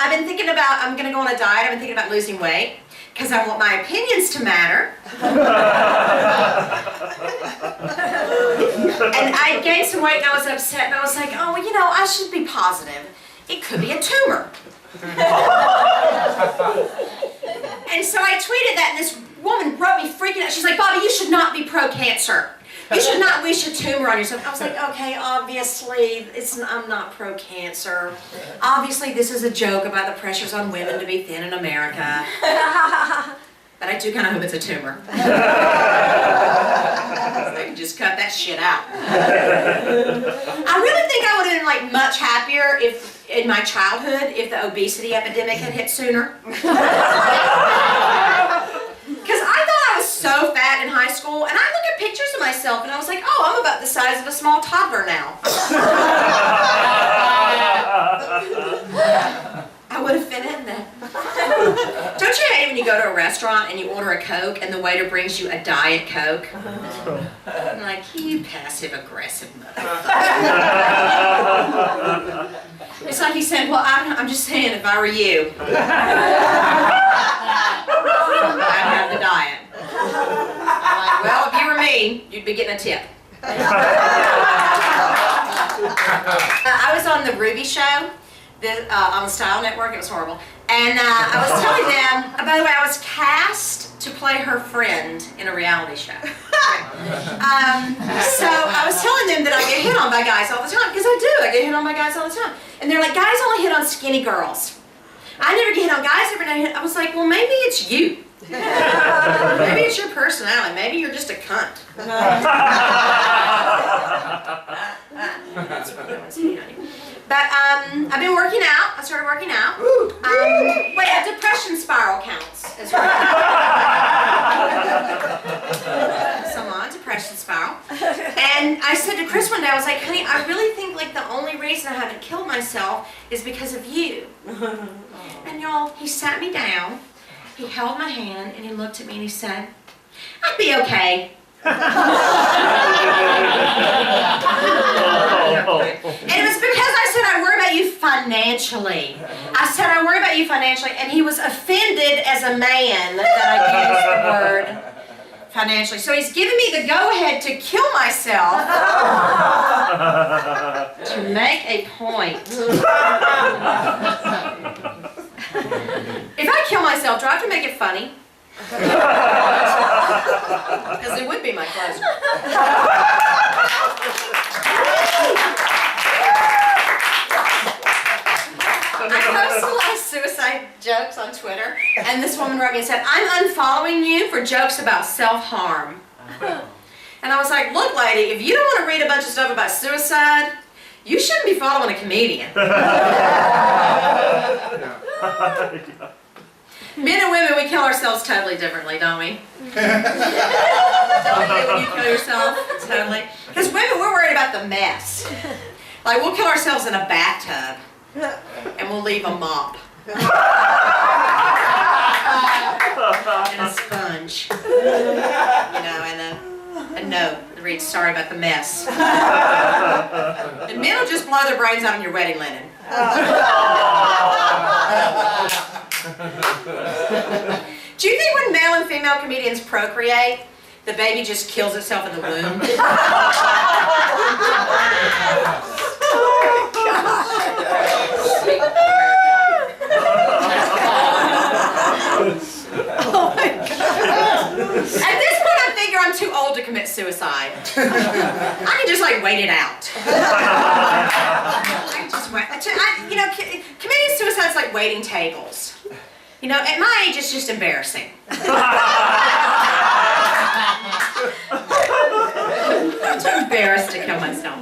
I've been thinking about, I'm going to go on a diet. I've been thinking about losing weight because I want my opinions to matter. And I gained some weight and I was upset and I was like, oh, well, you know, I should be positive. It could be a tumor. And so I tweeted that and this woman wrote me freaking out. She's like, Bobbie, you should not be pro-cancer. You should not wish a tumor on yourself. I was like, okay, obviously, I'm not pro-cancer. Obviously, this is a joke about the pressures on women to be thin in America. But I do kind of hope it's a tumor. So I can just cut that shit out. I really think I would have been like much happier if, in my childhood, if the obesity epidemic had hit sooner. Because I thought I was so fat in high school, and I look at pictures of myself, and I was like, oh, I'm about the size of a small toddler now. I would have fit in then. Don't you hate when you go to a restaurant and you order a Coke, and the waiter brings you a Diet Coke? I'm like, you passive-aggressive motherfucker. It's like he said, well, I'm just saying, if I were you, I'd have the diet. I'm like, well, if you were me, you'd be getting a tip. I was on the Ruby show on the Style Network. It was horrible. And I was telling them, by the way, I was cast to play her friend in a reality show. So I was telling them that I get hit on by guys all the time, because I do. I get hit on by guys all the time. And they're like, guys only hit on skinny girls. I never get hit on guys. I was like, well, maybe it's you. Maybe it's your personality. Maybe you're just a cunt. That's what no one's hitting on you. But I've been working out. I started working out. Wait, a depression spiral counts as well. So I'm on a depression spiral. And I said to Chris one day, I was like, honey, I really think like the only reason I haven't killed myself is because of you. And y'all, he sat me down, he held my hand, and he looked at me and he said, I'd be okay. And it was because I said I worry about you financially. I said I worry about you financially, and he was offended as a man that I used the word financially. So he's giving me the go-ahead to kill myself to make a point. If I kill myself, do I have to make it funny? Because it would be my closure. I post a lot of suicide jokes on Twitter, and this woman wrote me and said, I'm unfollowing you for jokes about self-harm. And I was like, look lady, if you don't want to read a bunch of stuff about suicide, you shouldn't be following a comedian. Men and women, we kill ourselves totally differently, don't we? Don't we when you kill yourself? Totally. Because women, we're worried about the mess. Like, we'll kill ourselves in a bathtub, and we'll leave a mop. And a sponge. You know, and a note that reads, sorry about the mess. And men will just blow their brains out on your wedding linen. Do you think when male and female comedians procreate, the baby just kills itself in the womb? Oh my God. At this point, I figure I'm too old to commit suicide. I can just like wait it out. I can just wait. You know, committing suicide is like waiting tables. You know, at my age, it's just embarrassing. I'm too embarrassed to kill myself.